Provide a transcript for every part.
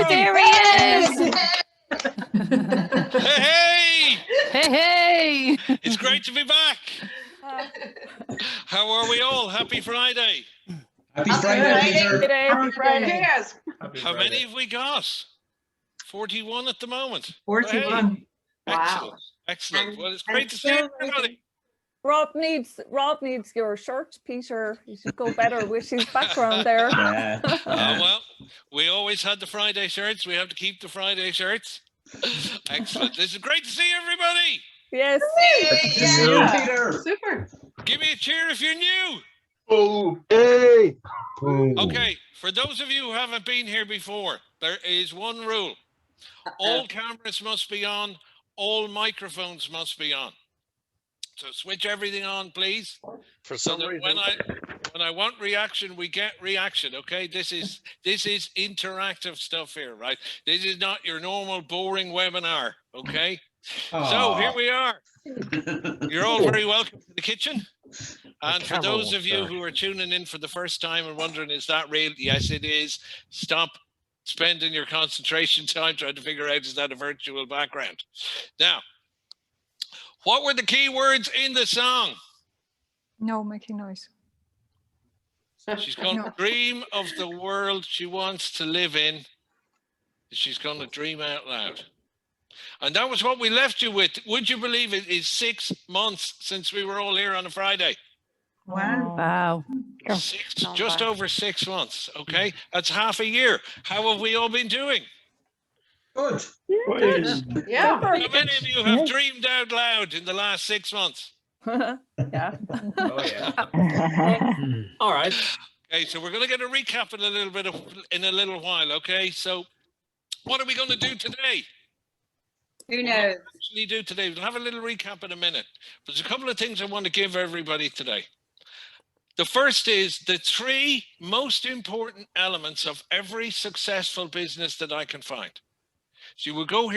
There he is. Hey! Hey! It's great to be back. How are we all? Happy Friday. Happy Friday, Peter. Happy Friday. How many have we got? 41 at the moment. 41. Hey. Wow. Excellent. Well, it's great to see everybody. Rob needs your shirt, Peter. You should go better with his background there. Yeah. Well, we always had the Friday shirts. We have to keep the Friday shirts. Excellent. This is great to see everybody. Yes. Peter. Super. Give me a cheer if you're new. Oh, hey. Okay, for those of you who haven't been here before, there is one rule. All cameras must be on, all microphones must be on. So switch everything on, please. For some So that reason, when I want reaction, we get reaction, okay? This is interactive stuff here, right? This is not your normal boring webinar, okay? So here we are. You're all very welcome to the kitchen. And for those of you who are tuning in for the first time and wondering, is that real? Yes, it is. Stop spending your concentration time trying to figure out, is that a virtual background? Now, what were the key words in the song? No making noise. She's going to dream of the world she wants to live in. She's going to dream out loud. And that was what we left you with. Would you believe it is 6 months since we were all here on a Friday? Wow. Wow. Just over 6 months. Okay, that's half a year. How have we all been doing? Good. Yeah. How many of you have dreamed out loud in the last 6 months? Yeah. Oh, yeah. all right. Okay, so we're going to get a recap in a little while. Okay, so what are we going to do today? Who knows? Actually do today. We'll have a little recap in a minute. There's a couple of things I want to give everybody today. The first is the 3 most important elements of every successful business that I can find. So you will go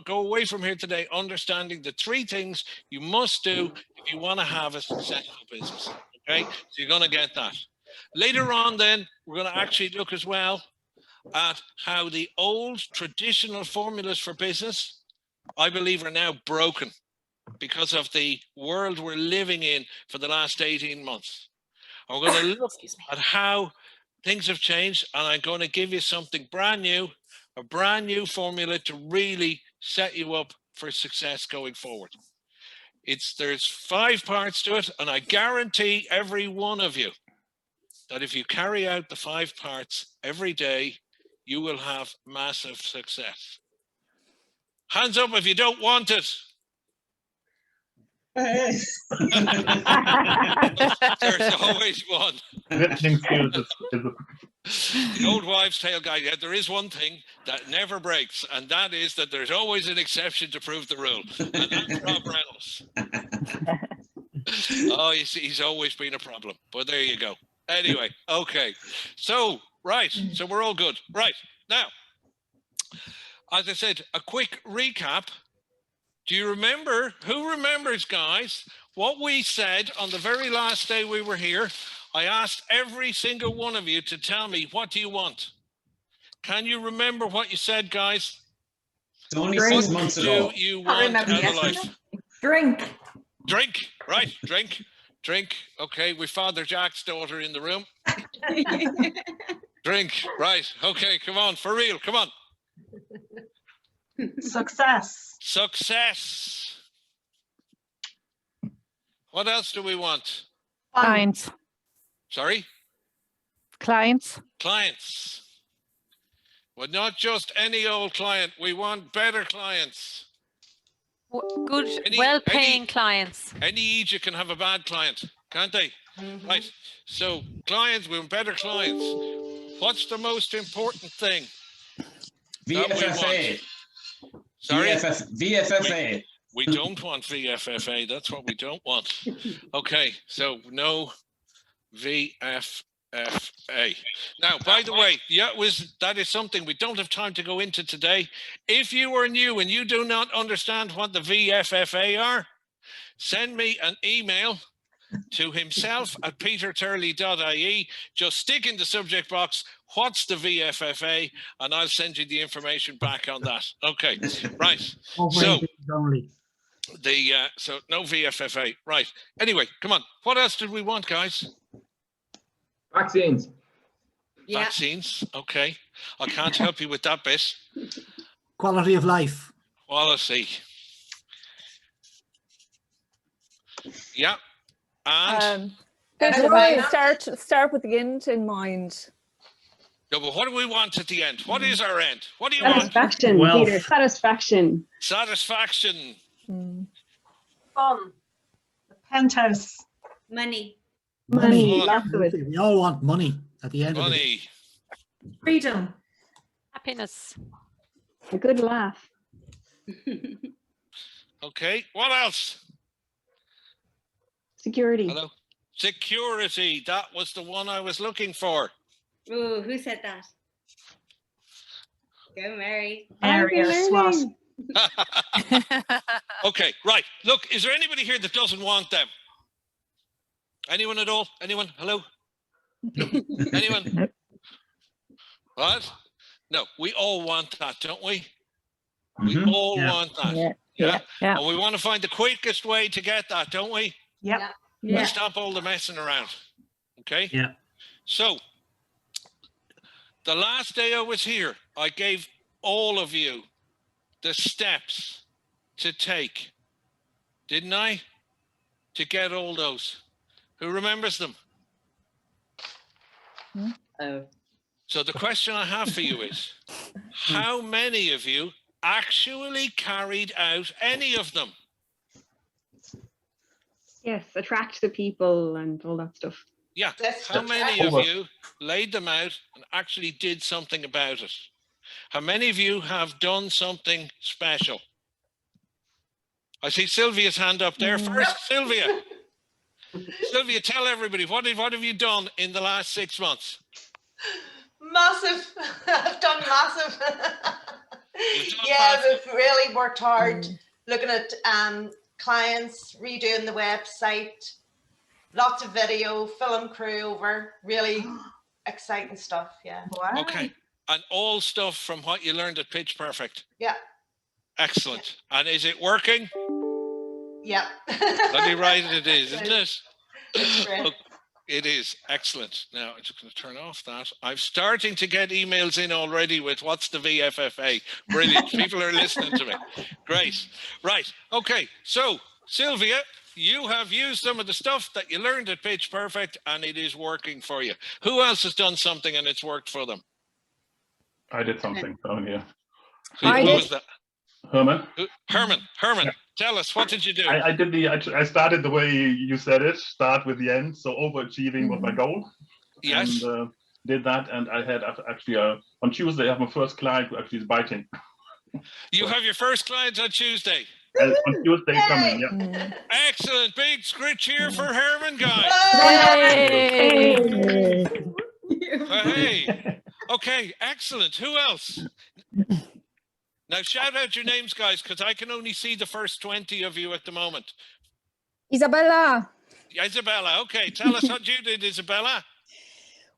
away from here today understanding the 3 things you must do if you want to have a successful business. Okay, so you're going to get that. Later on, then we're going to actually look as well at how the old traditional formulas for business, I believe, are now broken because of the world we're living in for the last 18 months. And we're going to look at how things have changed, and I'm going to give you something brand new, a brand new formula to really set you up for success going forward. There's 5 parts to it, and I guarantee every one of you that if you carry out the 5 parts every day, you will have massive success. Hands up if you don't want it. There's always one. The old wives' tale guy. Yeah, there is one thing that never breaks, and that is that there's always an exception to prove the rule, and that's Rob Reynolds. Oh, you see, he's always been a problem. But there you go. Anyway, okay. So, right. So we're all good. Right. Now, as I said, a quick recap. Do you remember, who remembers, guys, what we said on the very last day we were here? I asked every single one of you to tell me, what do you want? Can you remember what you said, guys? It's only 6 months ago. What do you want out of life? Drink. Drink, right, drink. Okay, with Father Jack's daughter in the room. Drink, right, okay, come on, for real, come on. Success. Success. What else do we want? Clients. Sorry? Clients. Clients. Well, not just any old client. We want better clients. Good, well-paying clients. Any agent can have a bad client, can't they? Mm-hmm. Right. So clients, we want better clients. What's the most important thing? VFFA. Sorry? VFFA. We don't want VFFA. That's what we don't want. Okay, so no VFFA. Now, by the way, that is something we don't have time to go into today. If you are new and you do not understand what the VFFA are, send me an email to himself at peterturley.ie. Just stick in the subject box, what's the VFFA? And I'll send you the information back on that. Okay, right. So, only. so no VFFA, right. Anyway, come on. What else did we want, guys? Vaccines. Yeah. Vaccines, okay. I can't help you with that bit. Quality of life. Quality. Yeah. And Peter, Better start with the end in mind. no, but what do we want at the end? What is our end? What do you want? Satisfaction, Wealth. Peter. Satisfaction. Satisfaction. Fun. The penthouse. Money. Money. Money. Lots of it. We all want money at the end of the day. Money. Freedom. Happiness. A good laugh. Okay. What else? Security. Hello. Security. That was the one I was looking for. Ooh, who said that? Go, Mary. Area SWAT. Okay, right. Look, is there anybody here that doesn't want them? Anyone at all? Anyone? Hello? Anyone? What? No, we all want that, don't we? We Mhm. all Yeah. want that. Yeah. Yeah. Yeah. And we want to find the quickest way to get that, don't we? Yep. Yeah. And stop all the messing around. Okay? Yeah. So, the last day I was here, I gave all of you the steps to take, didn't I? To get all those. Who remembers them? Oh. So the question I have for you is, how many of you actually carried out any of them? Yes, attract the people and all that stuff. Yeah. That's How the many track. of you laid them out and actually did something about it? How many of you have done something special? I see Sylvia's hand up there first. Sylvia. Sylvia, tell everybody, what have you done in the last 6 months? Massive. I've done massive. You've done Yeah, massive. we've really worked hard looking at clients, redoing the website, lots of video, film crew over, really exciting stuff. Yeah. Wow. Okay. And all stuff from what you learned at Pitch Perfect. Yeah. Excellent. And is it working? Yeah. Bloody right it is, isn't it? It's great. It is. Excellent. Now, I'm just going to turn off that. I'm starting to get emails in already with what's the VFFA. Brilliant. People are listening to me. Great. Right. Okay. So, Sylvia, you have used some of the stuff that you learned at Pitch Perfect and it is working for you. Who else has done something and it's worked for them? I did something down here. Who was that? Herman? Herman. Tell us, what did you do? I started the way you said it, start with the end. So overachieving was my goal. Yes. And did that. And I had actually, on Tuesday, I have my first client who actually is biting. You have your first client on Tuesday. And on Tuesday coming, yeah. Excellent. Big scritch here for Herman, guys. Hey. Okay, excellent. Who else? Now shout out your names, guys, because I can only see the first 20 of you at the moment. Isabella. Isabella, okay. Tell us what you did, Isabella.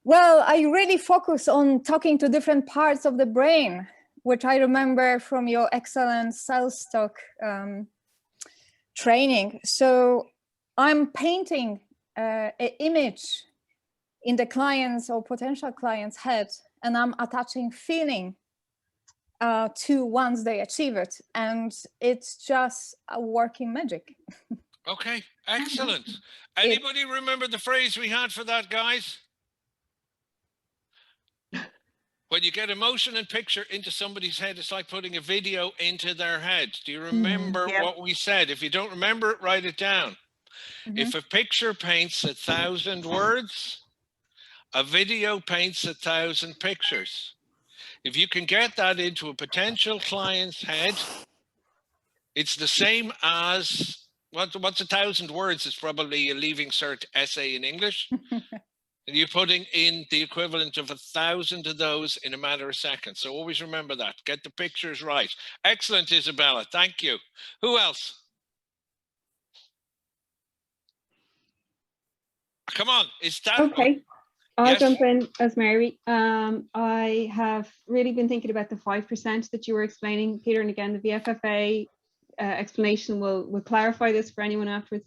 Well, I really focus on talking to different parts of the brain, which I remember from your excellent sales talk training. So I'm painting an image in the client's or potential client's head, and I'm attaching feeling to once they achieve it. And it's just a working magic. Okay, excellent. Anybody remember the phrase we had for that, guys? When you get emotion and picture into somebody's head, it's like putting a video into their head. Do you remember what we said? If you don't remember it, write it down. If a picture paints 1,000 words, a video paints 1,000 pictures. If you can get that into a potential client's head, it's the same as, what's 1,000 words? It's probably a Leaving Cert essay in English. And you're putting in the equivalent of 1,000 of those in a matter of seconds. So always remember that. Get the pictures right. Excellent, Isabella. Thank you. Who else? Come on, it's that Okay. I'll Yes. jump in as Mary. I have really been thinking about the 5% that you were explaining, Peter, and again, the VFFA explanation will clarify this for anyone afterwards.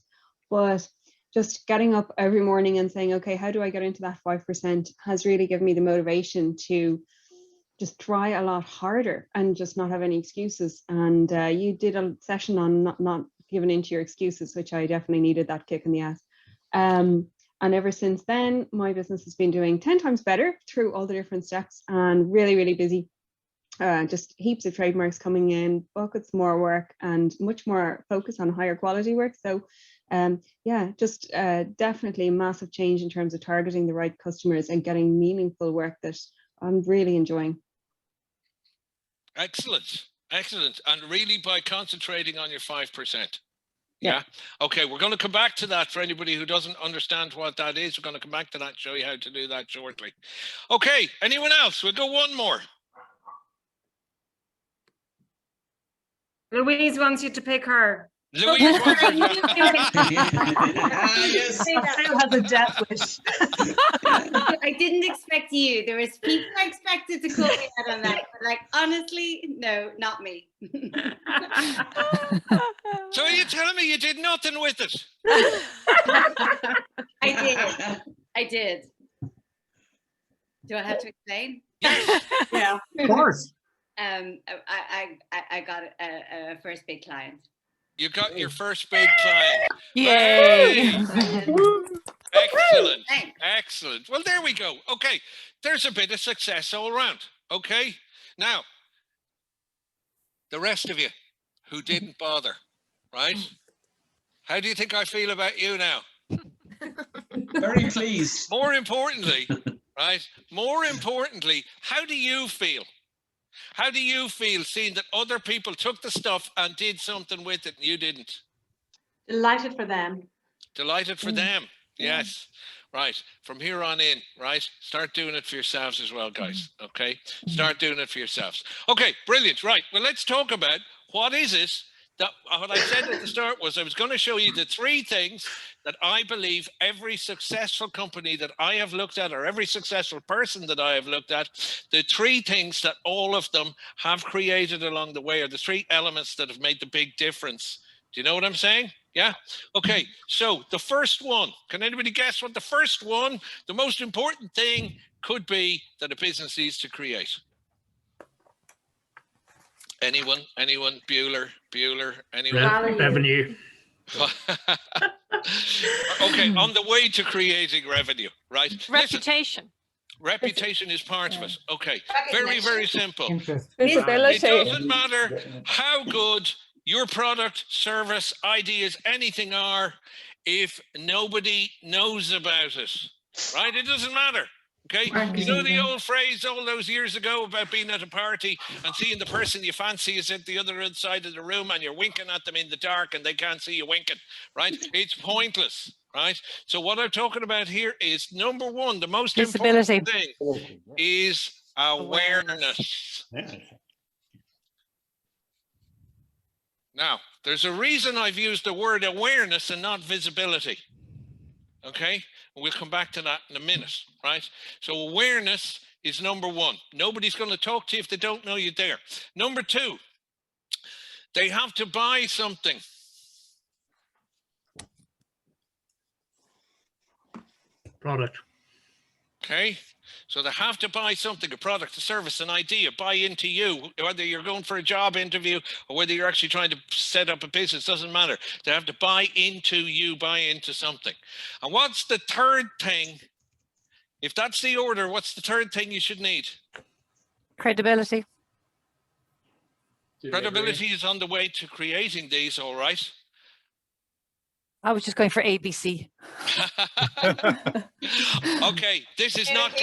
But just getting up every morning and saying, okay, how do I get into that 5% has really given me the motivation to just try a lot harder and just not have any excuses. And you did a session on not giving into your excuses, which I definitely needed that kick in the ass. And ever since then, my business has been doing 10 times better through all the different steps and really, really busy. Just heaps of trademarks coming in, buckets more work, and much more focus on higher quality work. So yeah, just definitely a massive change in terms of targeting the right customers and getting meaningful work that I'm really enjoying. Excellent. Excellent. And really by concentrating on your 5%. Yeah. Okay, we're going to come back to that for anybody who doesn't understand what that is. We're going to come back to that and show you how to do that shortly. Okay, anyone else? We'll go one more. Louise wants you to pick her. Louise wants her. Yes. Sue has a death wish. I didn't expect you. There was people I expected to call me out on that, but like honestly, no, not me. So are you telling me you did nothing with it? I did. Do I have to explain? Yeah. Of course. I got a first big client. You got your first big client. Yay! Excellent. Thanks. Excellent. Well, there we go. Okay. There's a bit of success all around. Okay. Now, the rest of you who didn't bother, right? How do you think I feel about you now? Very pleased. More importantly, right? More importantly, how do you feel? How do you feel seeing that other people took the stuff and did something with it and you didn't? Delighted for them. Delighted for them. Yes. Right. From here on in, right? Start doing it for yourselves as well, guys. Okay. Start doing it for yourselves. Okay. Brilliant. Right. Well, let's talk about what is it that what I said at the start was I was going to show you the 3 things that I believe every successful company that I have looked at or every successful person that I have looked at, the 3 things that all of them have created along the way are the 3 elements that have made the big difference. Do you know what I'm saying? Yeah. Okay. So the first one, can anybody guess what the first one, the most important thing could be that a business needs to create? Anyone? Bueller, anyone? Revenue. Okay, on the way to creating revenue, right? Reputation. Reputation is part of it. Okay, very, very simple. Interest. It Visibility. doesn't matter how good your product, service, ideas, anything are if nobody knows about it, right? It doesn't matter. Okay, you know the old phrase all those years ago about being at a party and seeing the person you fancy is at the other side of the room and you're winking at them in the dark and they can't see you winking, right? It's pointless, right? So what I'm talking about here is number 1, the most important thing is awareness. Now, there's a reason I've used the word awareness and not visibility. Okay, we'll come back to that in a minute, right? So awareness is number 1. Nobody's going to talk to you if they don't know you're there. Number 2, they have to buy something. Product. Okay, so they have to buy something, a product, a service, an idea, buy into you, whether you're going for a job interview or whether you're actually trying to set up a business, doesn't matter. They have to buy into you, buy into something. And what's the third thing? If that's the order, what's the third thing you should need? Credibility. Credibility is on the way to creating these, all right. I was just going for ABC. Okay, this is not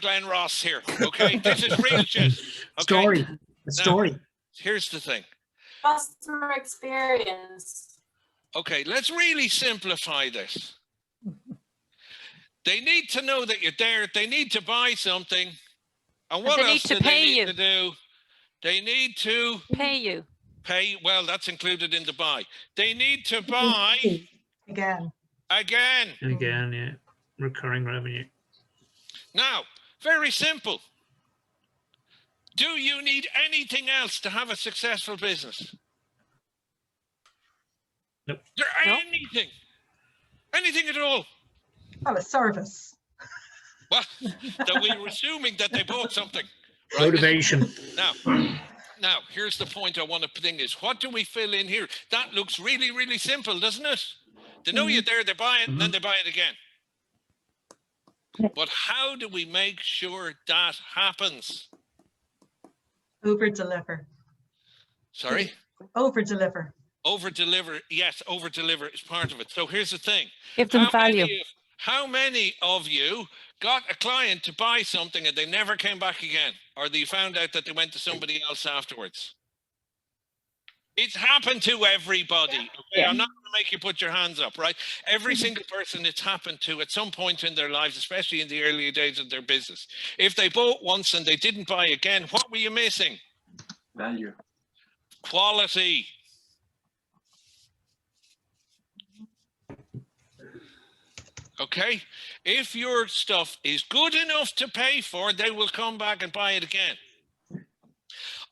Glen Ross here. Okay, this is real shit. Okay. Story. A story. Now, here's the thing. Customer experience. Okay, let's really simplify this. They need to know that you're there. They need to buy something. And what else do they need to do? They need to pay you. Pay, well, that's included in the buy. They need to buy Again, yeah. recurring revenue. Now, very simple. Do you need anything else to have a successful business? Nope. Is there anything? Anything at all? Well, a service. Well, that we were assuming that they bought something. Right? Motivation. Now, here's the point I want to think is, what do we fill in here? That looks really, really simple, doesn't it? They know you're there, they buy it, and then they buy it again. But how do we make sure that happens? Over deliver. Sorry? Over deliver. Over deliver. Yes, over deliver is part of it. So here's the thing. Give them value. How many of you got a client to buy something and they never came back again? Or they found out that they went to somebody else afterwards? It's happened to everybody. Okay? I'm not going to make you put your hands up, right? Every single person it's happened to at some point in their lives, especially in the early days of their business. If they bought once and they didn't buy again, what were you missing? Value. Quality. Okay? If your stuff is good enough to pay for, they will come back and buy it again.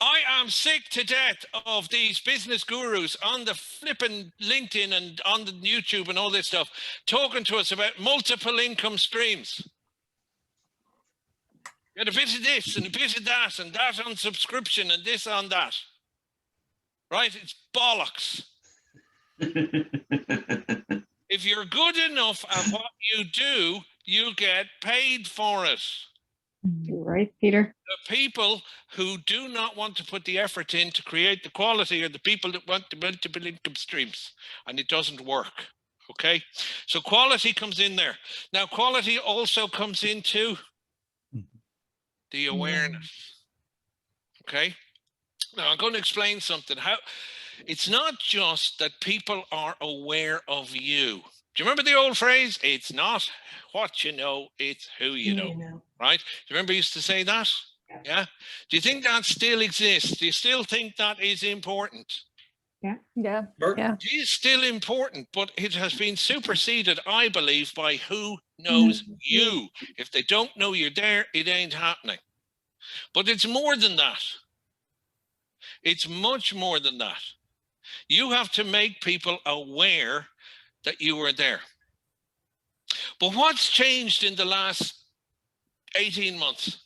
I am sick to death of these business gurus on the flipping LinkedIn and on the YouTube and all this stuff talking to us about multiple income streams. Get a bit of this and a bit of that and that on subscription and this on that. Right? It's bollocks. If you're good enough at what you do, you get paid for it. You're right, Peter. The people who do not want to put the effort in to create the quality are the people that want the multiple income streams, and it doesn't work. Okay, so quality comes in there. Now, quality also comes into the awareness. Okay, now I'm going to explain something. How it's not just that people are aware of you. Do you remember the old phrase? It's not what you know, it's who you know. Right? Do you remember you used to say that? Yeah. Do you think that still exists? Do you still think that is important? Yeah. It is still important, but it has been superseded, I believe, by who knows you. If they don't know you're there, it ain't happening. But it's more than that. It's much more than that. You have to make people aware that you were there. But what's changed in the last 18 months?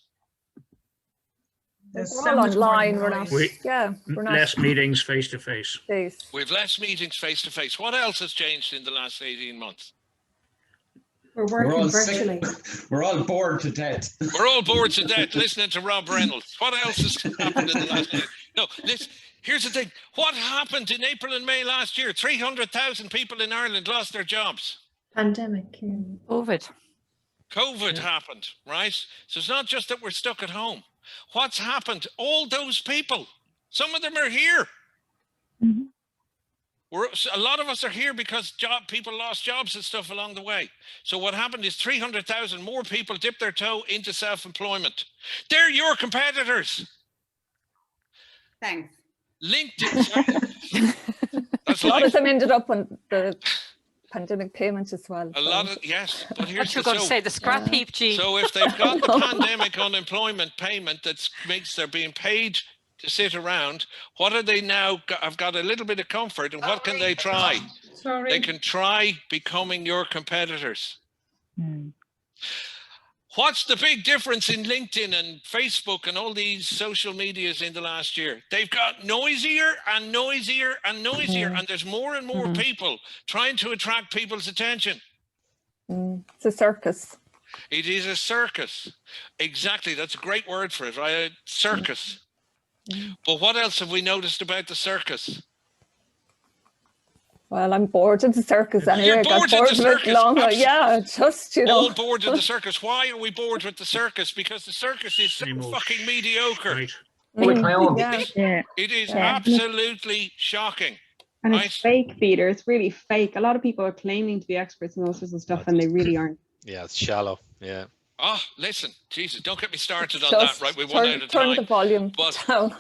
There's We're so all much more online. We're not. noise. We're not. Less meetings face to face. We've less meetings face to face. What else has changed in the last 18 months? We're We're working all virtually. We're all bored to death. We're all bored to death listening to Rob Reynolds. What else has happened in the last year? No, listen, here's the thing. What happened in April and May last year? 300,000 people in Ireland lost their jobs. Pandemic. COVID happened, right? So it's not just that we're stuck at home. What's happened? All those people, some of them are here. A lot of us are here because people lost jobs and stuff along the way. So what happened is 300,000 more people dipped their toe into self-employment. They're your competitors. Thanks. LinkedIn. A lot of them ended up on the pandemic payments as well. A lot of, yes. But here's You're going to say the scrap heap, G. So if they've got the pandemic unemployment payment that makes they're being paid to sit around, what are they now? I've got a little bit of comfort, and what can they try? Sorry. They can try becoming your competitors. What's the big difference in LinkedIn and Facebook and all these social medias in the last year? They've got noisier and noisier and noisier, and there's more and more people trying to attract people's attention. It's a circus. It is a circus. Exactly. That's a great word for it, right? Circus. But what else have we noticed about the circus? Well, I'm bored of the circus anyway. You're I got bored of the of it long. circus. Yeah, just, you know. All bored of the circus. Why are we bored with the circus? Because the circus is so fucking mediocre. Yeah. It is absolutely shocking. And right? it's fake, Peter. It's really fake. A lot of people are claiming to be experts in all sorts of stuff, and they really aren't. Yeah, it's shallow. Yeah. Oh, listen, Jesus, don't get me started on Just that, right? We run out of time. Turn the volume down.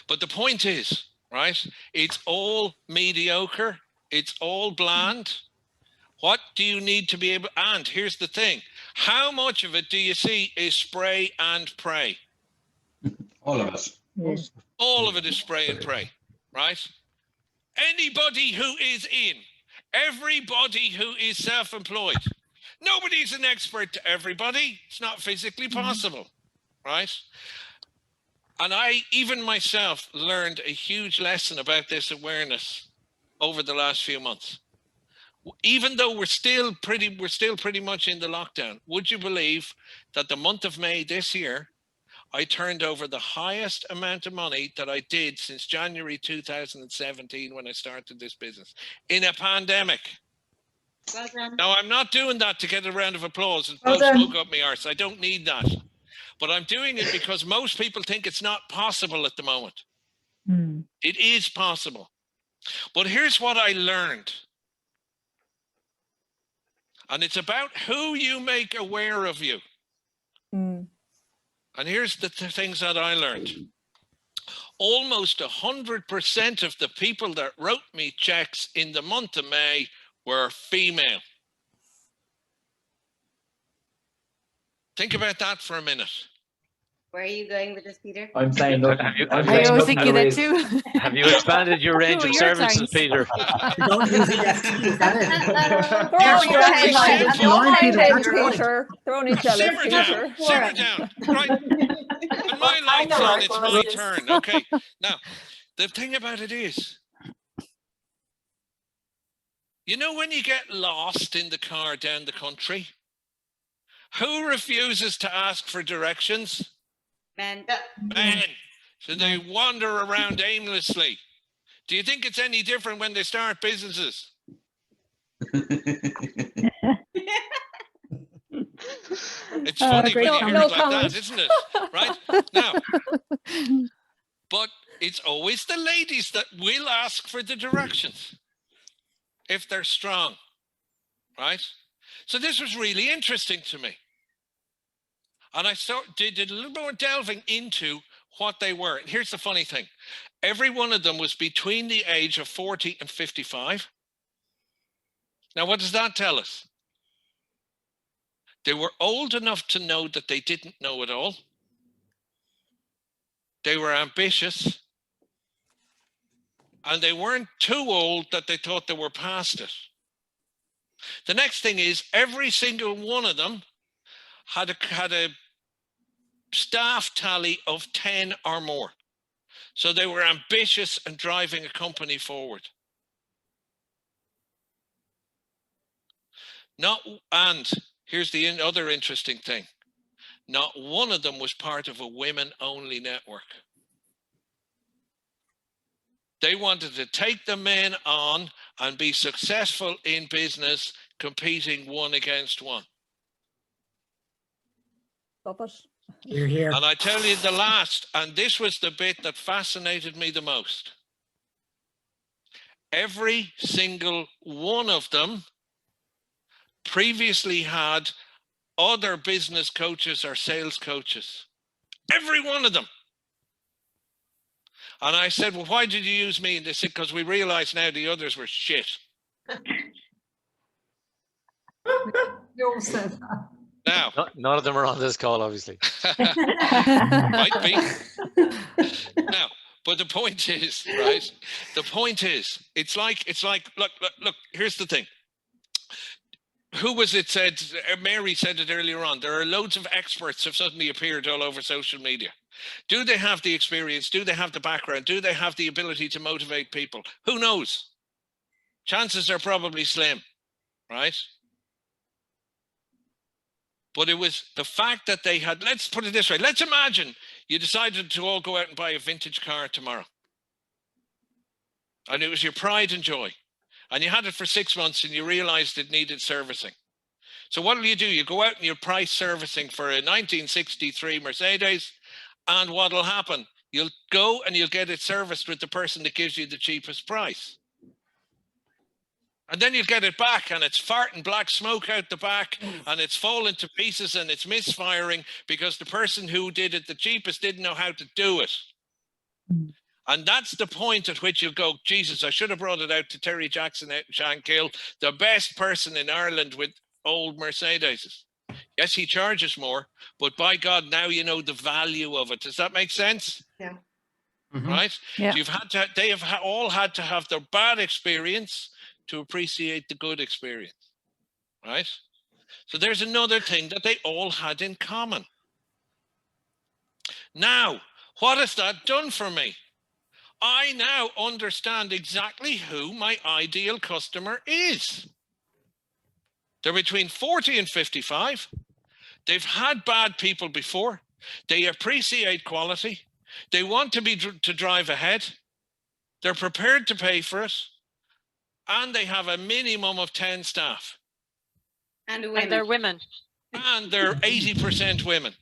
But the point is, right, it's all mediocre. It's all bland. What do you need to be able, and here's the thing, how much of it do you see is spray and pray? All of us. Yes. All of it is spray and pray, right? Anybody who is everybody who is self-employed, nobody's an expert to everybody. It's not physically possible, right? And I, even myself, learned a huge lesson about this awareness over the last few months. Even though we're still pretty much in the lockdown, would you believe that the month of May this year, I turned over the highest amount of money that I did since January 2017 when I started this business in a pandemic. Well done. Now, I'm not doing that to get a round of applause and Well blow done. smoke up my arse. I don't need that. But I'm doing it because most people think it's not possible at the moment. Mm. It is possible. But here's what I learned. And it's about who you make aware of you. Mm. And here's the things that I learned. Almost 100% of the people that wrote me checks in the month of May were female. Think about that for a minute. Where are you going with this, Peter? I'm saying Have nothing. you, I'm have saying you, I was nothing thinking that raise. too. have you expanded your range Who of are your services, thanks? Peter? Don't use EFT, is that it? Throw Careful, your head Peter. in, It's mine, Peter. in, That's right. Peter. Throw any jealous, Simmer down, Peter. simmer down. Right. When my light's on, it's my turn. Okay. Now, the thing about it is, you know when you get lost in the car down the country? Who refuses to ask for directions? Men. Men. So they wander around aimlessly. Do you think it's any different when they start businesses? It's funny when you hear it like that, isn't it? Right? Now, but it's always the ladies that will ask for the directions if they're strong, right? So this was really interesting to me. And I did a little more delving into what they were. And here's the funny thing. Every one of them was between the age of 40 and 55. Now, what does that tell us? They were old enough to know that they didn't know it all. They were ambitious. And they weren't too old that they thought they were past it. The next thing is every single one of them had a staff tally of 10 or more. So they were ambitious and driving a company forward. And here's the other interesting thing. Not one of them was part of a women-only network. They wanted to take the men on and be successful in business, competing one against one. Stop it. You're here. And I tell you the last, and this was the bit that fascinated me the most. Every single one of them previously had other business coaches or sales coaches. Every one of them. And I said, well, why did you use me? And they said, because we realized now the others were shit. You all said that. Now, None of them are on this call, obviously. might be. Now, but the point is, right? The point is, it's like, look, here's the thing. Who was it said? Mary said it earlier on. There are loads of experts have suddenly appeared all over social media. Do they have the experience? Do they have the background? Do they have the ability to motivate people? Who knows? Chances are probably slim, right? But it was the fact that they had, let's put it this way. Let's imagine you decided to all go out and buy a vintage car tomorrow. And it was your pride and joy. And you had it for 6 months and you realized it needed servicing. So what do? You go out and you price servicing for a 1963 Mercedes. And what'll happen? You'll go and you'll get it serviced with the person that gives you the cheapest price. And then you get it back and it's farting black smoke out the back and it's falling to pieces and it's misfiring because the person who did it the cheapest didn't know how to do it. And that's the point at which you go, Jesus, I should have brought it out to Terry Jackson at Shankill, the best person in Ireland with old Mercedes. Yes, he charges more, but by God, now you know the value of it. Does that make sense? Yeah. Right? Yeah. You've had to, they have all had to have their bad experience to appreciate the good experience. Right? So there's another thing that they all had in common. Now, what has that done for me? I now understand exactly who my ideal customer is. They're between 40 and 55. They've had bad people before. They appreciate quality. They want to drive ahead. They're prepared to pay for it. And they have a minimum of 10 staff. And women. And they're women. And they're 80% women.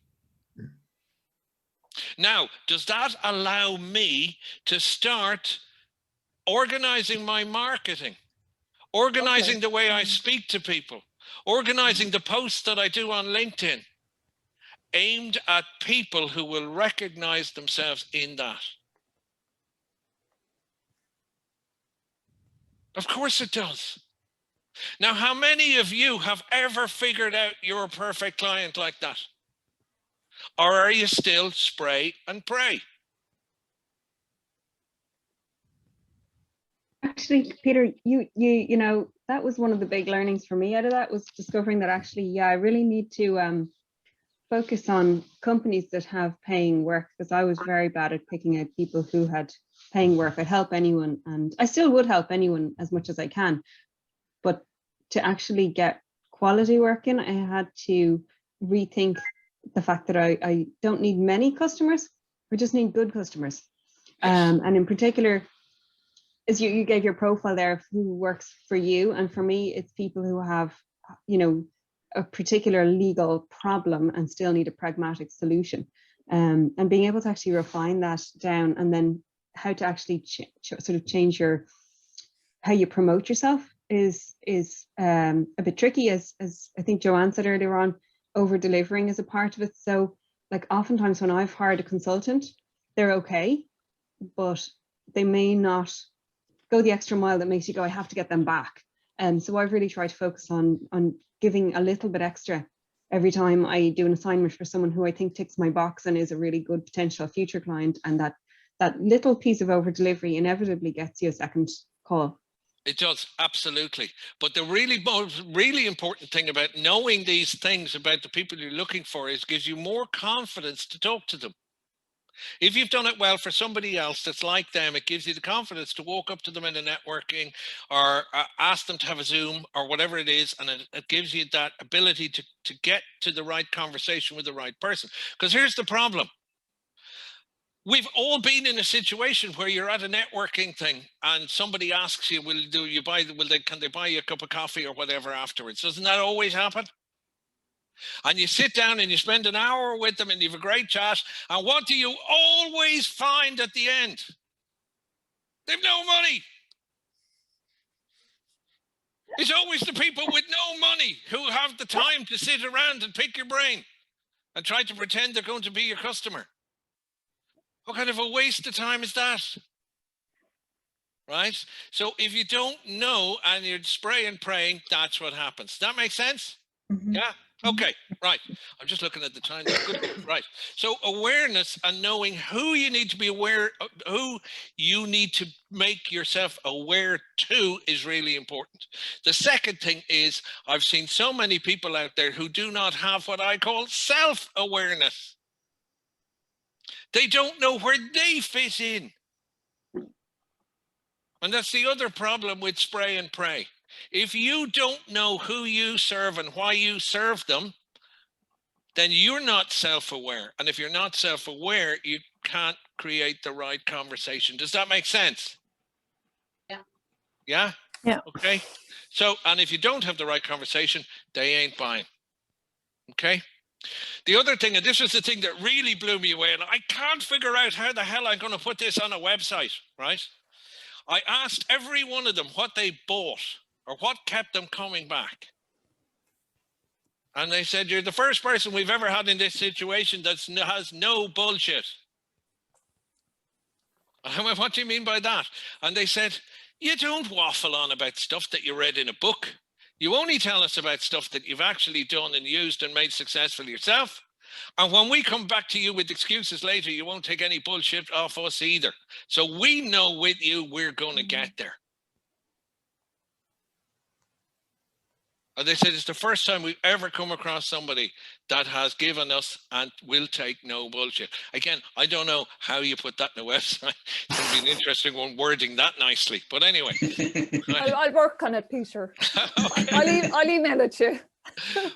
Now, does that allow me to start organizing my marketing, organizing the way I speak to people, organizing the posts that I do on LinkedIn, aimed at people who will recognize themselves in that? Of course it does. Now, how many of you have ever figured out your perfect client like that? Or are you still spray and pray? Actually, Peter, you know, that was one of the big learnings for me out of that, was discovering that actually, yeah, I really need to focus on companies that have paying work, because I was very bad at picking out people who had paying work. I'd help anyone, and I still would help anyone as much as I can. But to actually get quality work in, I had to rethink the fact that I don't need many customers, I just need good customers. And in particular, as you gave your profile there of who works for you, and for me, it's people who have, you know, a particular legal problem and still need a pragmatic solution. And being able to actually refine that down, and then how to actually sort of change how you promote yourself is a bit tricky, as I think Joanne said earlier on. Over delivering is a part of it. So like oftentimes when I've hired a consultant, they're okay, but they may not go the extra mile that makes you go, I have to get them back. And so I've really tried to focus on giving a little bit extra every time I do an assignment for someone who I think ticks my box and is a really good potential future client. And that little piece of over delivery inevitably gets you a second call. It does, absolutely. But the really important thing about knowing these things about the people you're looking for is gives you more confidence to talk to them. If you've done it well for somebody else that's like them, it gives you the confidence to walk up to them in a networking, or ask them to have a Zoom or whatever it is. And it gives you that ability to get to the right conversation with the right person. Because here's the problem. We've all been in a situation where you're at a networking thing and somebody asks you, can they buy you a cup of coffee or whatever afterwards? Doesn't that always happen? And you sit down and you spend an hour with them and you have a great chat. And what do you always find at the end? They've no money. It's always the people with no money who have the time to sit around and pick your brain and try to pretend they're going to be your customer. What kind of a waste of time is that? Right? So if you don't know and you're spraying and praying, that's what happens. Does that make sense? Yeah? Okay, right. I'm just looking at the time. Good. Right. So awareness and knowing who you need to be aware of, who you need to make yourself aware to, is really important. The second thing is, I've seen so many people out there who do not have what I call self-awareness. They don't know where they fit in. And that's the other problem with spray and pray. If you don't know who you serve and why you serve them, then you're not self-aware. And if you're not self-aware, you can't create the right conversation. Does that make sense? Yeah. Yeah? Yeah. Okay. So, and if you don't have the right conversation, they ain't buying. Okay. The other thing, and this was the thing that really blew me away, and I can't figure out how the hell I'm going to put this on a website, right? I asked every one of them what they bought or what kept them coming back. And they said, you're the first person we've ever had in this situation that has no bullshit. I went, what do you mean by that? And they said, you don't waffle on about stuff that you read in a book. You only tell us about stuff that you've actually done and used and made successful yourself. And when we come back to you with excuses later, you won't take any bullshit off us either. So we know with you, we're going to get there. And they said it's the first time we've ever come across somebody that has given us and will take no bullshit. Again, I don't know how you put that in a website. It's going to be an interesting one wording that nicely. But anyway. I'll work on it, Peter. Okay. I'll email it to you.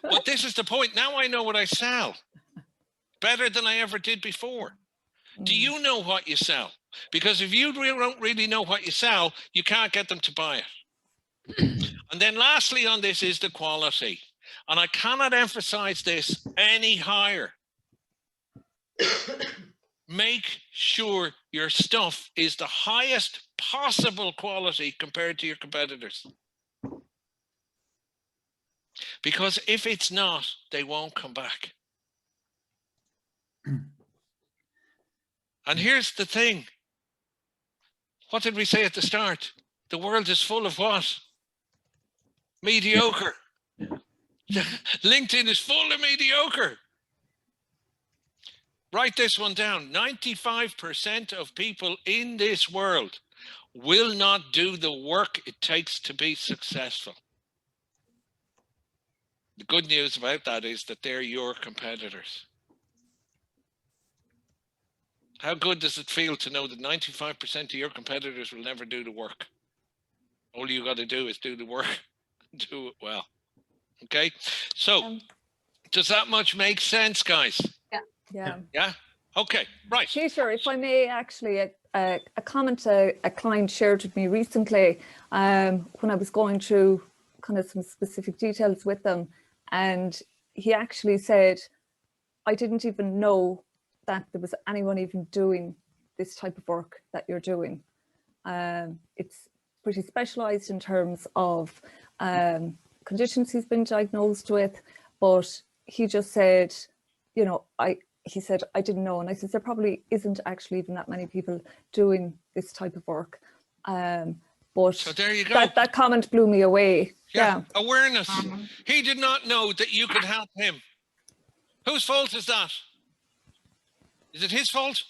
But this is the point. Now I know what I sell better than I ever did before. Do you know what you sell? Because if you don't really know what you sell, you can't get them to buy it. And then lastly on this is the quality. And I cannot emphasize this any higher. Make sure your stuff is the highest possible quality compared to your competitors. Because if it's not, they won't come back. And here's the thing. What did we say at the start? The world is full of what? Mediocre. LinkedIn is full of mediocre. Write this one down. 95% of people in this world will not do the work it takes to be successful. The good news about that is that they're your competitors. How good does it feel to know that 95% of your competitors will never do the work? All you got to do is do the work, do it well. Okay, so does that much make sense, guys? Yeah. Yeah. Yeah. Okay. Right. Peter, if I may, actually, a comment a client shared with me recently when I was going through kind of some specific details with them, and he actually said, "I didn't even know that there was anyone even doing this type of work that you're doing. It's pretty specialized in terms of conditions he's been diagnosed with, but he just said, you know, he said, I didn't know. And I said, there probably isn't actually even that many people doing this type of work. But so there you go. That comment blew me away. Yeah. Awareness. He did not know that you could help him. Whose fault is that? Is it his fault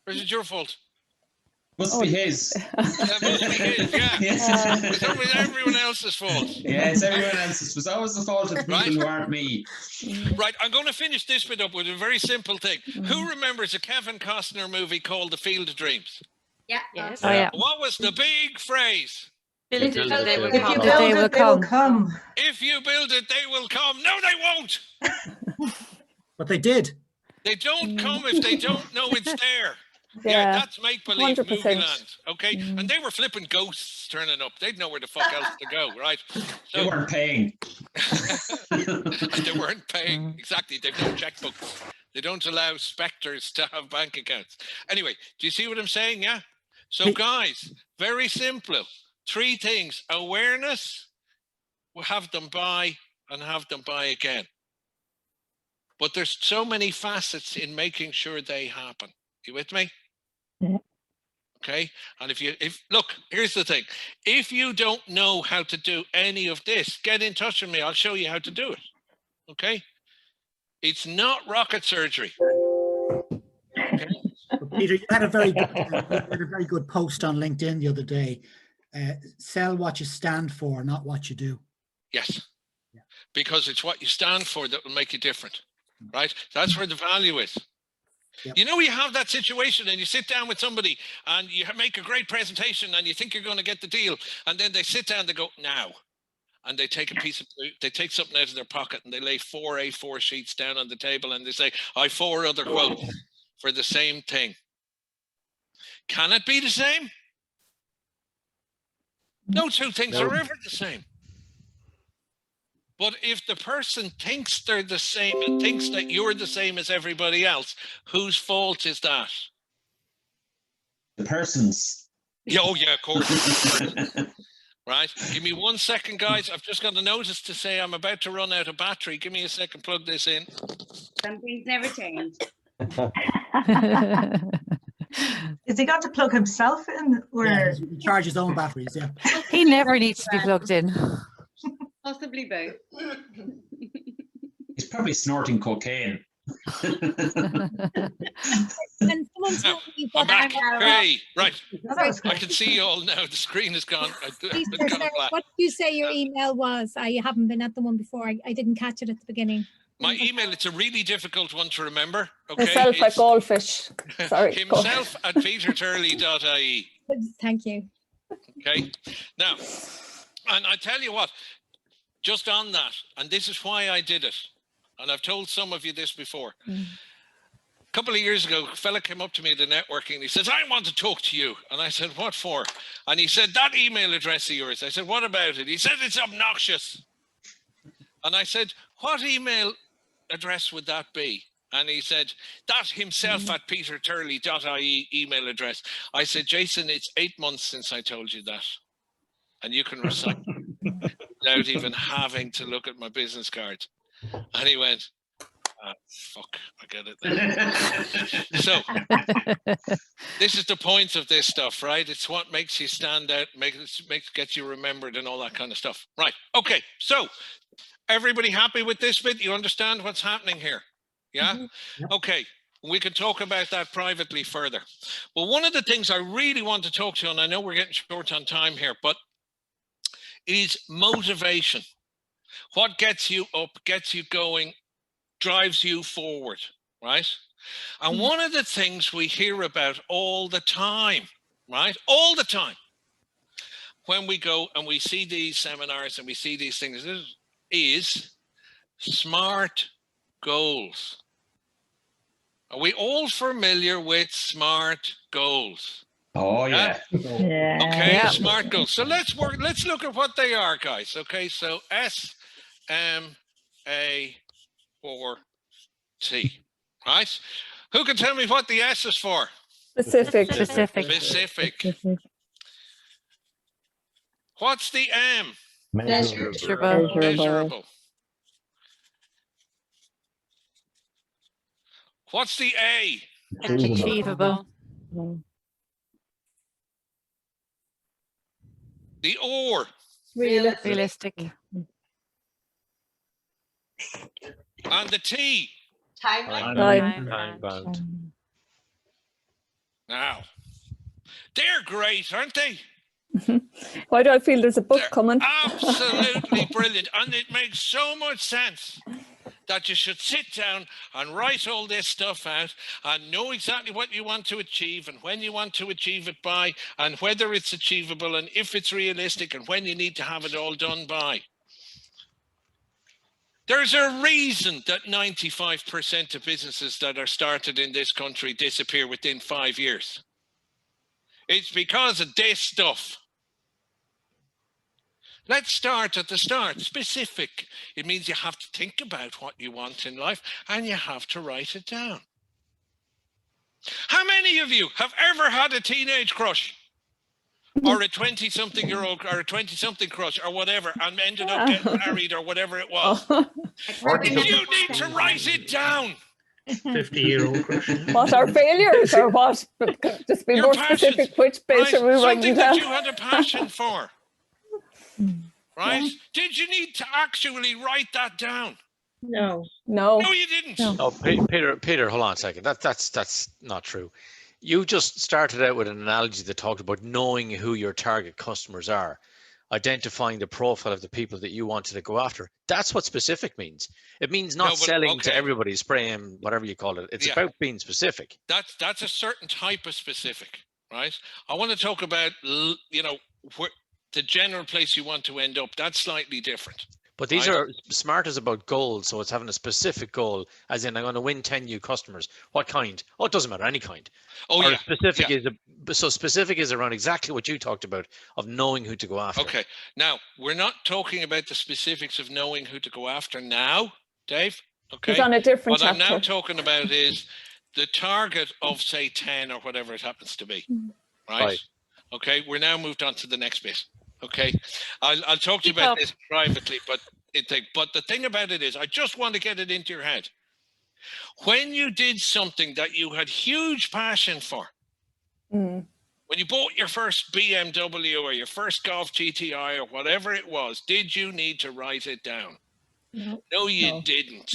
or is it your fault? Must be his. That must be his, yeah. It's always everyone else's fault. Yeah, it's everyone else's. It's always the fault of the people who aren't me. Right, I'm going to finish this bit up with a very simple thing. Who remembers a Kevin Costner movie called The Field of Dreams? Yeah. Yes. Oh, yeah. What was the big phrase? If you build it, they will come. If you build it, they will come. No, they won't. But they did. They don't come if they don't know it's there. Yeah, that's make-believe 100%. movie land, okay? And they were flipping ghosts turning up. They'd know where the fuck else to go, right? So, they weren't paying. They weren't paying, exactly. They've no checkbooks. They don't allow specters to have bank accounts. Anyway, do you see what I'm saying, yeah? So guys, very simple. 3 things. Awareness, we'll have them buy and have them buy again. But there's so many facets in making sure they happen. You with me? Yeah. Okay. And look, here's the thing. If you don't know how to do any of this, get in touch with me. I'll show you how to do it. Okay. It's not rocket surgery. Okay? Peter, you had a very good post on LinkedIn the other day. Sell what you stand for, not what you do. Yes. Yeah. Because it's what you stand for that will make you different. Right? That's where the value is. Yep. You know, you have that situation and you sit down with somebody and you make a great presentation and you think you're going to get the deal, and then they sit down and they go, now, and they take they take something out of their pocket and they lay 4 A4 sheets down on the table and they say, I have 4 other quotes for the same thing. Can it be the same? No 2 things are ever the same. But if the person thinks they're the same and thinks that you're the same as everybody else, whose fault is that? The person's. Oh, yeah, of course. Right. Give me 1 second, guys. I've just got a notice to say I'm about to run out of battery. Give me a second, plug this in. Some things never change. Has he got to plug himself in? Or Yeah, he charges his own batteries, yeah. He never needs to be plugged in. Possibly both. He's probably snorting cocaine. And someone told me I'm that back. Hey, right. was I can see you all now. The screen is gone. It's gone Sorry, black. what did you say your email was? I haven't been at the one before. I didn't catch it at the beginning. My email, it's a really difficult one to remember. Okay. Himself at Goldfish. Sorry. Himself at peterturley.ie. Thank you. Okay. Now, and I tell you what, just on that, and this is why I did it, and I've told some of you this before. A couple of years ago, a fella came up to me at the networking and he says, I want to talk to you. And I said, what for? And he said, that email address of yours. I said, what about it? He said, it's obnoxious. And I said, what email address would that be? And he said, that himself at peterturley.ie email address. I said, Jason, it's 8 months since I told you that. And you can recite without even having to look at my business card. And he went, fuck, I get it then. So this is the point of this stuff, right? It's what makes you stand out, gets you remembered and all that kind of stuff. Right. Okay. So everybody happy with this bit? You understand what's happening here? Yeah? Okay. We can talk about that privately further. Well, one of the things I really want to talk to you, and I know we're getting short on time here, but is motivation. What gets you up, gets you going, drives you forward, right? And one of the things we hear about all the time, right? All the time, when we go and we see these seminars and we see these things, is SMART goals. Are we all familiar with SMART goals? Oh, yeah. Okay, Yeah. SMART goals. So let's look at what they are, guys. Okay, so SMART, right? Who can tell me what the S is for? Specific. Specific. What's the M? Measurable. Measurable. What's the A? Achievable. The O? Realistic. And the T? Time bound. Now, they're great, aren't they? Why do I feel there's a book coming? Absolutely brilliant. And it makes so much sense that you should sit down and write all this stuff out and know exactly what you want to achieve and when you want to achieve it by and whether it's achievable and if it's realistic and when you need to have it all done by. There's a reason that 95% of businesses that are started in this country disappear within 5 years. It's because of this stuff. Let's start at the start. Specific. It means you have to think about what you want in life and you have to write it down. How many of you have ever had a teenage crush? Or a 20-something-year-old or a 20-something crush or whatever and ended up getting married or whatever it was? You need to write it down. 50-year-old crush. What are failures or what? Just be more specific. Which bit are we writing Something down? that you had a passion for. Right? Did you need to actually write that down? No, No, you didn't. Oh, Peter, hold on a second. That's not true. You just started out with an analogy that talked about knowing who your target customers are, identifying the profile of the people that you wanted to go after. That's what specific means. It means not selling to everybody, spraying, whatever you call it. It's about being specific. That's a certain type of specific, right? I want to talk about, where the general place you want to end up. That's slightly different. But these are SMART is about goals, so it's having a specific goal, as in I'm going to win 10 new customers. What kind? Oh, it doesn't matter, any kind. Oh, or yeah. Specific is specific is around exactly what you talked about of knowing who to go after. Okay. Now we're not talking about the specifics of knowing who to go after now, Dave. Okay. He's on a different What I'm chapter. now talking about is the target of say 10 or whatever it happens to be. Right. Okay. We're now moved on to the next bit. Okay, I'll talk to you about this privately, but the thing about it is, I just want to get it into your head. When you did something that you had huge passion for, Mm. When you bought your first BMW or your first Golf GTI or whatever it was, did you need to write it down? No. No, you didn't.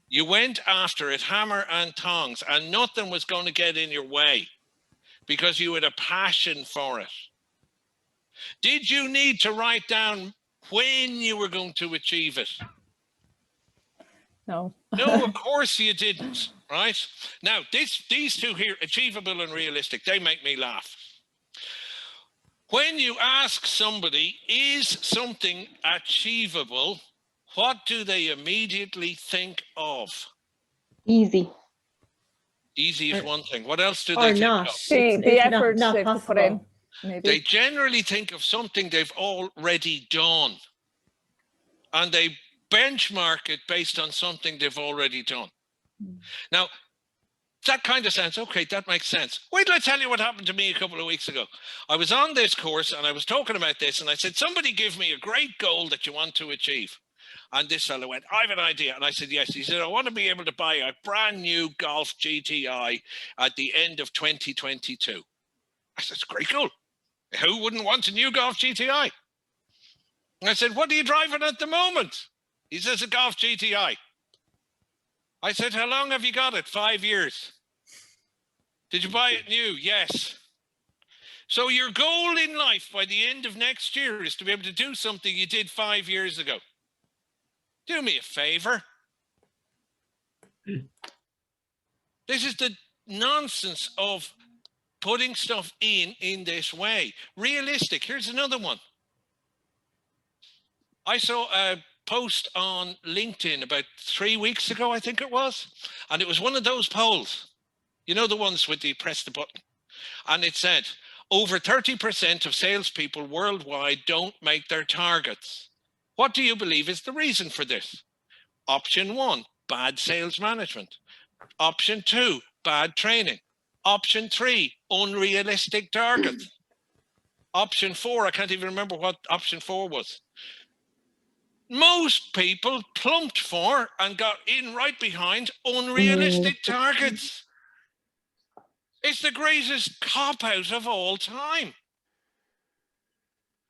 You went after it hammer and tongs, and nothing was going to get in your way because you had a passion for it. Did you need to write down when you were going to achieve it? No. No, of course you didn't, right? Now, these two here, achievable and realistic, they make me laugh. When you ask somebody, is something achievable, what do they immediately think of? Easy. Easy is one thing. What else do Or they think not. of? The effort not they put in. Maybe. They generally think of something they've already done. And they benchmark it based on something they've already done. Now, that kind of sense, okay, that makes sense. Wait till I tell you what happened to me a couple of weeks ago. I was on this course and I was talking about this and I said, somebody give me a great goal that you want to achieve. And this fellow went, I have an idea. And I said, yes. He said, I want to be able to buy a brand new Golf GTI at the end of 2022. I said, it's a great goal. Who wouldn't want a new Golf GTI? And I said, what are you driving at the moment? He says, a Golf GTI. I said, how long have you got it? 5 years. Did you buy it new? Yes. So your goal in life by the end of next year is to be able to do something you did 5 years ago. Do me a favor. This is the nonsense of putting stuff in this way. Realistic. Here's another one. I saw a post on LinkedIn about 3 weeks ago, I think it was. And it was one of those polls. You know, the ones with the press the button. And it said, over 30% of salespeople worldwide don't make their targets. What do you believe is the reason for this? Option 1, bad sales management. Option 2, bad training. Option 3, unrealistic targets. Option 4, I can't even remember what option 4 was. Most people plumped for and got in right behind unrealistic targets. It's the greatest cop-out of all time.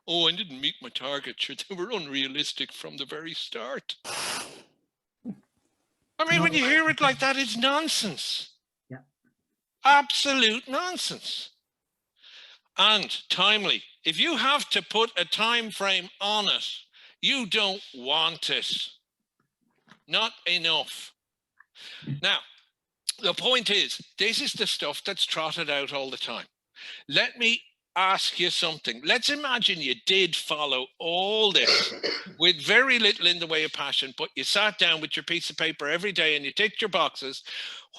Oh, I didn't meet my target. Sure, they were unrealistic from the very start. I mean, when you hear it like that, it's nonsense. Yeah. Absolute nonsense. And timely. If you have to put a time frame on it, you don't want it. Not enough. Now, the point is, this is the stuff that's trotted out all the time. Let me ask you something. Let's imagine you did follow all this with very little in the way of passion, but you sat down with your piece of paper every day and you ticked your boxes.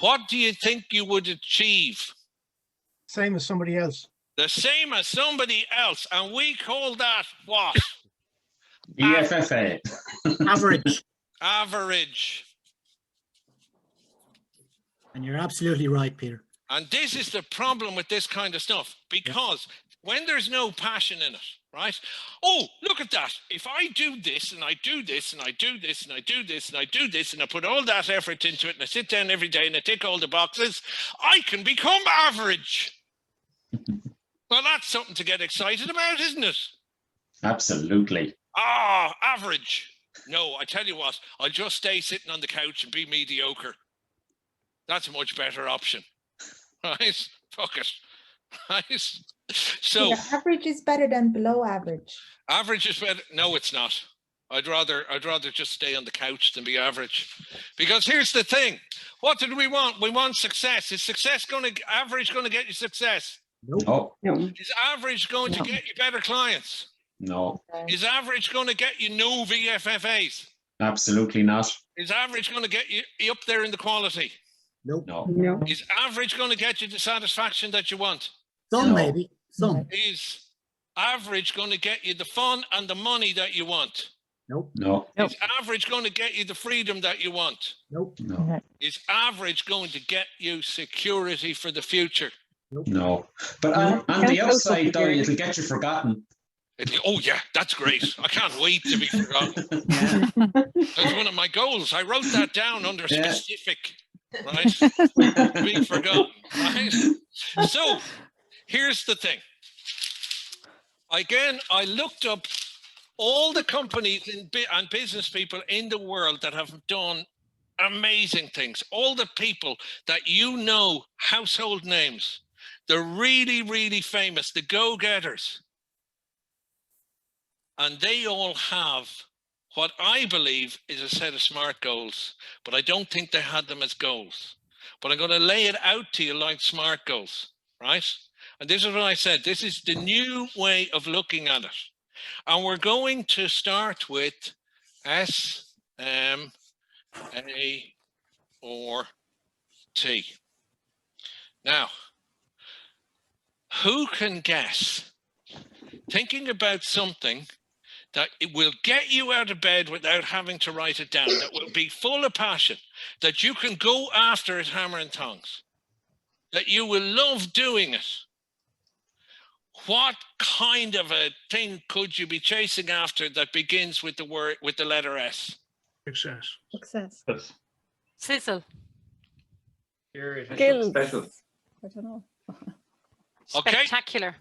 What do you think you would achieve? Same as somebody else. The same as somebody else. And we call that what? EFFA. Average. Average. And you're absolutely right, Peter. And this is the problem with this kind of stuff, because when there's no passion in it, right? Oh, look at that. If I do this and I do this and I do this and I do this and I do this and I put all that effort into it and I sit down every day and I tick all the boxes, I can become average. Well, that's something to get excited about, isn't it? Absolutely. Ah, average. No, I tell you what, I'll just stay sitting on the couch and be mediocre. That's a much better option. Right? Fuck it. Right? So yeah, average is better than below average. Average is better. No, it's not. I'd rather just stay on the couch than be average. Because here's the thing. What did we want? We want success. Is average going to get you success? No. Is average going to get you better clients? No. Is average going to get you no VFFAs? Absolutely not. Is average going to get you up there in the quality? Nope. No. Is average going to get you the satisfaction that you want? Some maybe. Some. Is average going to get you the fun and the money that you want? Nope. No. Is average going to get you the freedom that you want? Nope. No. Is average going to get you security for the future? Nope. No. But on the upside, though, it'll get you forgotten. Oh, yeah, that's great. I can't wait to be forgotten. That's one of my goals. I wrote that down under specific, right? Being forgotten, right? So here's the thing. Again, I looked up all the companies and business people in the world that have done amazing things. All the people that you know, household names. They're really, really famous, the go-getters. And they all have what I believe is a set of SMART goals, but I don't think they had them as goals. But I'm going to lay it out to you like SMART goals, right? And this is what I said. This is the new way of looking at it. And we're going to start with S, M, A, or T. Now, who can guess, thinking about something that it will get you out of bed without having to write it down, that will be full of passion, that you can go after it hammer and tongs, that you will love doing it. What kind of a thing could you be chasing after that begins with the letter S? Success. Success. Sizzle. Skills. Special. I don't know. Okay. Spectacular.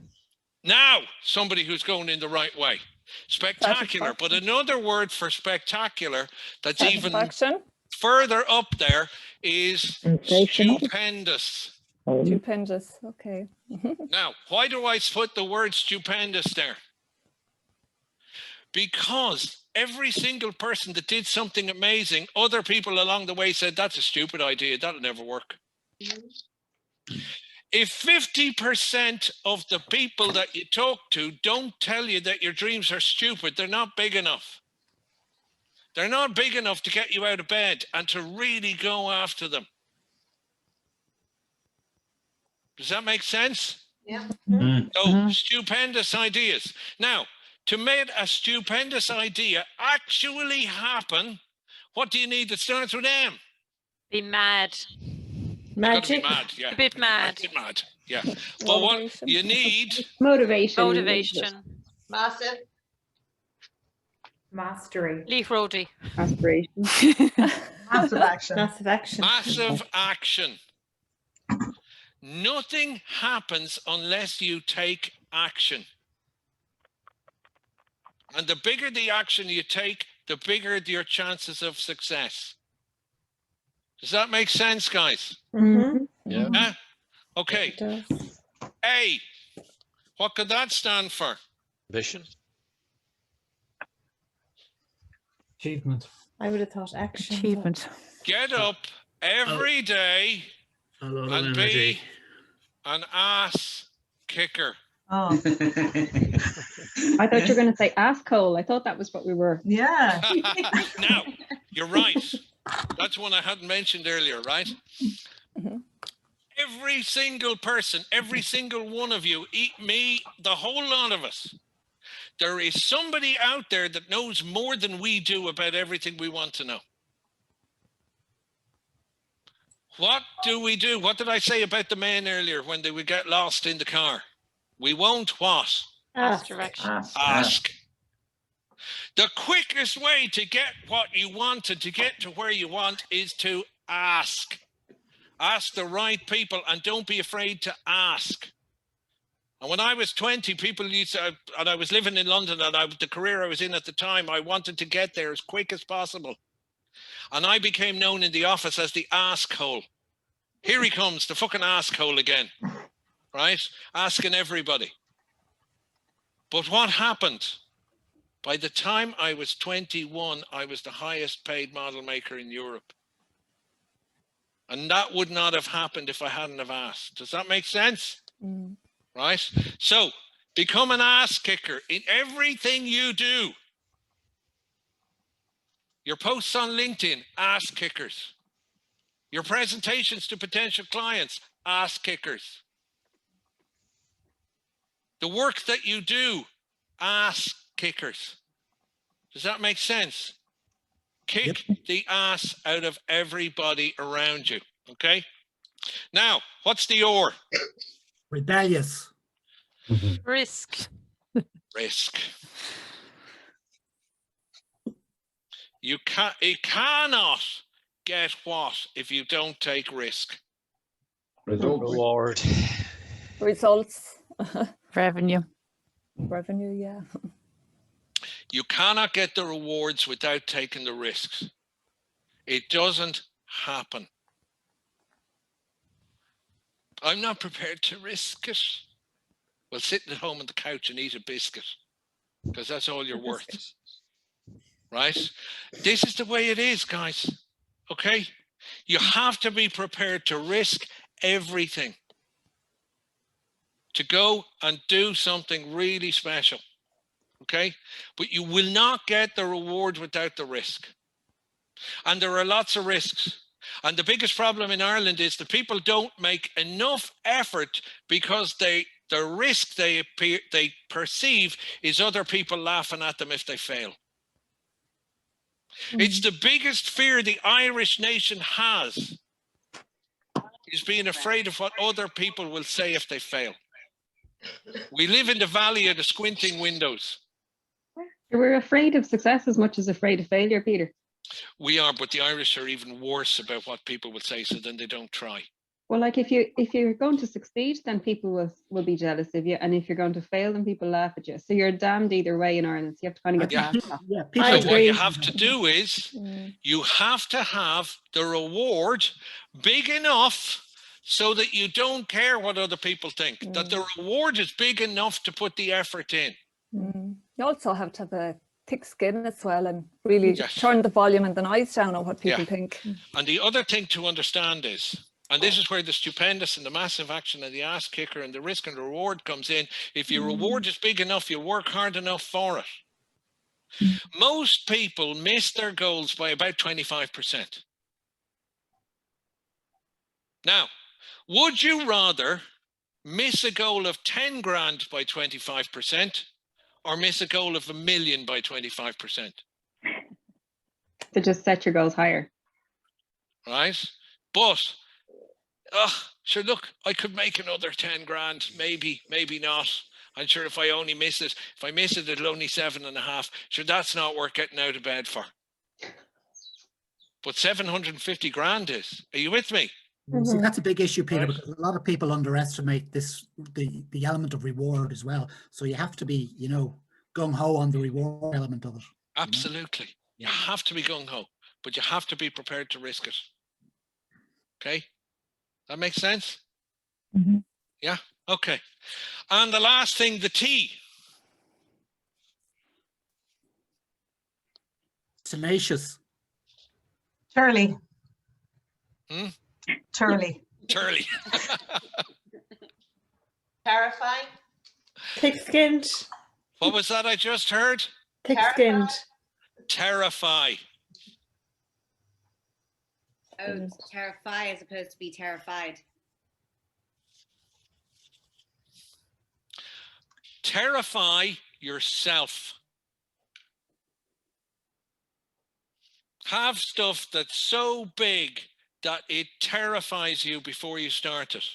Now, somebody who's going in the right way. Spectacular. But another word for spectacular that's even further up there is stupendous. Stupendous. Okay. Now, why do I put the word stupendous there? Because every single person that did something amazing, other people along the way said, that's a stupid idea. That'll never work. If 50% of the people that you talk to don't tell you that your dreams are stupid, they're not big enough. They're not big enough to get you out of bed and to really go after them. Does that make sense? Yeah. So, stupendous ideas. Now, to make a stupendous idea actually happen, what do you need that starts with M? Be mad. Magic. Mad, yeah. A bit mad. A bit mad, yeah. But what you need... Motivation. Motivation. Massive. Mastery. Leaf roadie. Aspiration. Massive action. Massive action. Massive action. Nothing happens unless you take action. And the bigger the action you take, the bigger your chances of success. Does that make sense, guys? Mm-hmm. Yeah. Okay. A. What could that stand for? Ambition. Achievement. I would have thought action. Achievement. Get up every day A lot of and be energy. an ass kicker. Oh, I thought you were going to say asshole. I thought that was what we were. yeah. Now, you're right. That's one I hadn't mentioned earlier, right? Every single person, every single one of you, me, the whole lot of us, there is somebody out there that knows more than we do about everything we want to know. What do we do? What did I say about the men earlier when they would get lost in the car? We won't what? Ask directions. Ask. The quickest way to get what you want and to get to where you want is to ask. Ask the right people and don't be afraid to ask. And when I was 20, people used to, and I was living in London, and the career I was in at the time, I wanted to get there as quick as possible. And I became known in the office as the ask hole. Here he comes, the fucking ask hole again, right? Asking everybody. But what happened? By the time I was 21, I was the highest paid model maker in Europe. And that would not have happened if I hadn't have asked. Does that make sense? Right? So become an ass kicker in everything you do. Your posts on LinkedIn, ass kickers. Your presentations to potential clients, ass kickers. The work that you do, ass kickers. Does that make sense? Kick the ass out of everybody around you. Okay? Now, what's the or? Rebellious. Risk. Risk. It cannot get what if you don't take risk? Results. Reward. Results. Revenue. Revenue, yeah. You cannot get the rewards without taking the risks. It doesn't happen. I'm not prepared to risk it. Well, sitting at home on the couch and eat a biscuit, because that's all you're worth. Right? This is the way it is, guys. Okay? You have to be prepared to risk everything to go and do something really special. Okay? But you will not get the reward without the risk. And there are lots of risks. And the biggest problem in Ireland is that people don't make enough effort because the risk they perceive is other people laughing at them if they fail. It's the biggest fear the Irish nation has, is being afraid of what other people will say if they fail. We live in the valley of the squinting windows. We're afraid of success as much as afraid of failure, Peter. We are, but the Irish are even worse about what people will say, so then they don't try. Well, like if you're going to succeed, then people will be jealous of you, and if you're going to fail, then people laugh at you. So you're damned either way in Ireland. So you have to kind of get past that. So what you have to do is you have to have the reward big enough so that you don't care what other people think. That the reward is big enough to put the effort in. You also have to have a thick skin as well and really turn the volume and the noise down on what people think. And the other thing to understand is, and this is where the stupendous and the massive action and the ass kicker and the risk and the reward comes in. If your reward is big enough, you work hard enough for it. Most people miss their goals by about 25%. Now, would you rather miss a goal of 10 grand by 25% or miss a goal of 1 million by 25%? To just set your goals higher. Right? But sure, look, I could make another 10 grand, maybe not. I'm sure if I only miss it, if I miss it, it'll only 7.5. Sure, that's not worth getting out of bed for. But 750 grand is. Are you with me? See, that's a big issue, Peter, because a lot of people underestimate the element of reward as well. So you have to be, gung-ho on the reward element of it. Absolutely. You have to be gung-ho, but you have to be prepared to risk it. Okay? That makes sense? Yeah? Okay. And the last thing, the T. Tenacious. Turley. Turley. Turley. Terrifying. Thick-skinned. What was that I just heard? Thick-skinned. Terrify. Oh, terrify as opposed to be terrified. Terrify yourself. Have stuff that's so big that it terrifies you before you start it.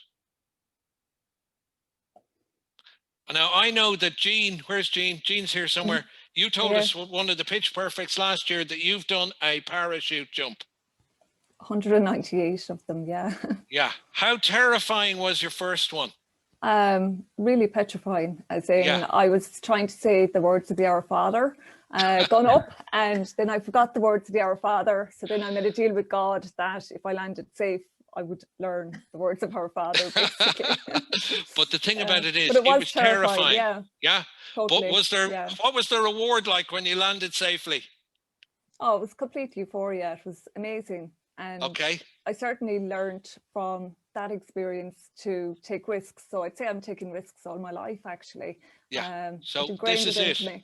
Now, I know that Jean, where's Jean? Jean's here somewhere. You told us one of the pitch perfects last year that you've done a parachute jump. 198 of them, yeah. Yeah. How terrifying was your first one? Really petrifying, as in I was trying to say the words of the Our Father, gone up, and then I forgot the words of the Our Father. So then I made a deal with God that if I landed safe, I would learn the words of Our Father, basically. But the thing about it is, but it was terrifying. Yeah. Totally, But was there? What was the reward like when you landed safely? Oh, it was complete euphoria. It was amazing. And I certainly learned from that experience to take risks. So I'd say I'm taking risks all my life, actually. Yeah. So this is it.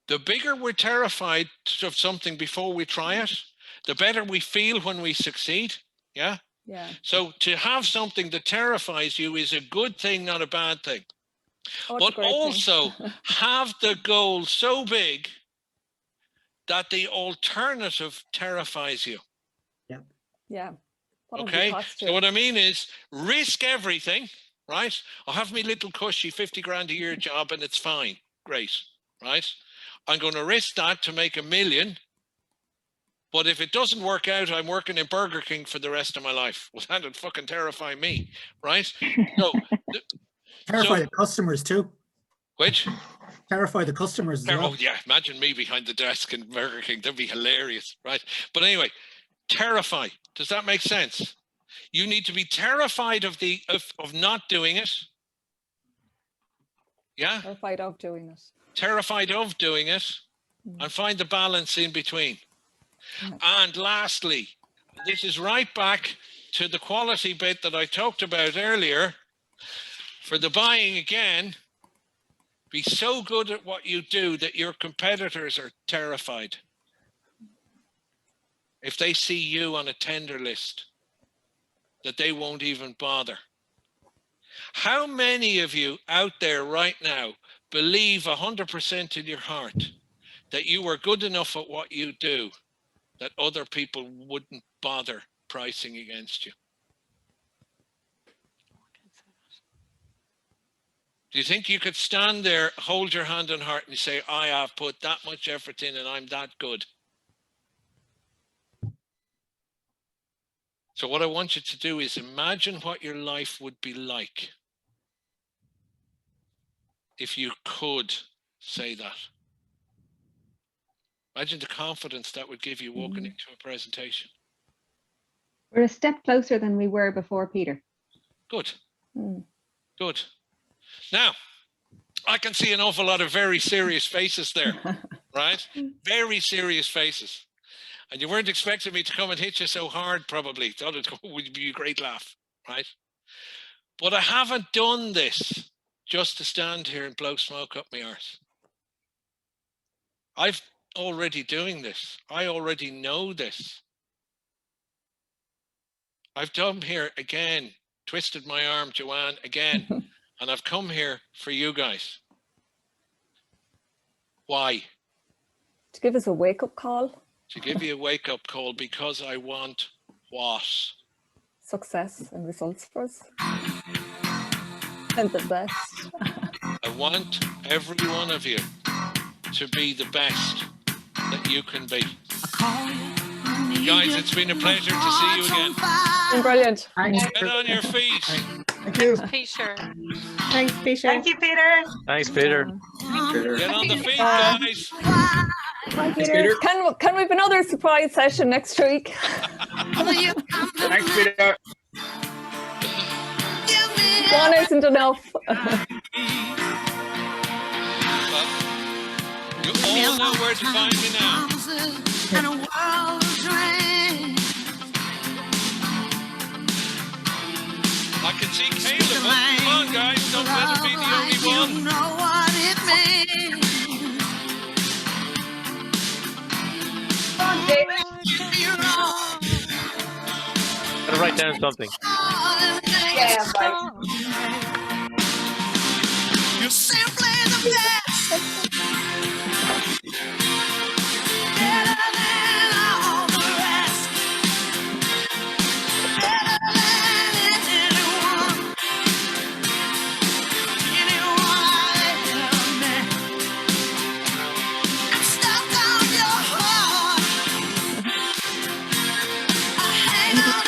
The bigger we're terrified of something before we try it, the better we feel when we succeed. Yeah. Yeah. So to have something that terrifies you is a good thing, not a bad thing. But also have the goal so big that the alternative terrifies you. Yeah. Okay. So what I mean is risk everything, right? I'll have me little cushy 50 grand a year job and it's fine. Great. Right. I'm going to risk that to make 1 million. But if it doesn't work out, I'm working in Burger King for the rest of my life. Well, that would fucking terrify me. Right. So Terrify the customers too. Which? Terrify the customers as well. Oh yeah, imagine me behind the desk in Burger King. That'd be hilarious, right? But anyway, terrify. Does that make sense? You need to be terrified of not doing it. Yeah? Terrified of doing it. Terrified of doing it, and find the balance in between. And lastly, this is right back to the quality bit that I talked about earlier. For the buying again, be so good at what you do that your competitors are terrified. If they see you on a tender list, that they won't even bother. How many of you out there right now believe 100% in your heart that you are good enough at what you do, that other people wouldn't bother pricing against you? Do you think you could stand there, hold your hand on heart and say, I have put that much effort in and I'm that good? So what I want you to do is imagine what your life would be like if you could say that. Imagine the confidence that would give you walking into a presentation. We're a step closer than we were before, Peter. Good. Good. Now, I can see an awful lot of very serious faces there, right? Very serious faces. And you weren't expecting me to come and hit you so hard, probably. Thought it would be a great laugh, right? But I haven't done this just to stand here and blow smoke up my arse. I've already doing this. I already know this. I've done here again, twisted my arm, Joanne, again. And I've come here for you guys. Why? To give us a wake-up call. To give you a wake-up call, because I want what? Success and results for us. And the best. I want every one of you to be the best that you can be. Guys, it's been a pleasure to see you again. Brilliant. Get on your feet. Thank you. Peter. Thanks, Peter. Thank you, Peter. Thanks, Peter. Get on the feet, guys. Bye, Peter. Can we have another surprise session next week? Thanks, Peter. One isn't enough. You all know where to find me now. I can see Caleb. Come on, guys. Don't let him be the only one. Come on, David. Gotta write down something. Yeah, right. You're simply the best. Better than all the rest. Better than anyone. Anyone I ever met. I'm stuck on your heart. I hang on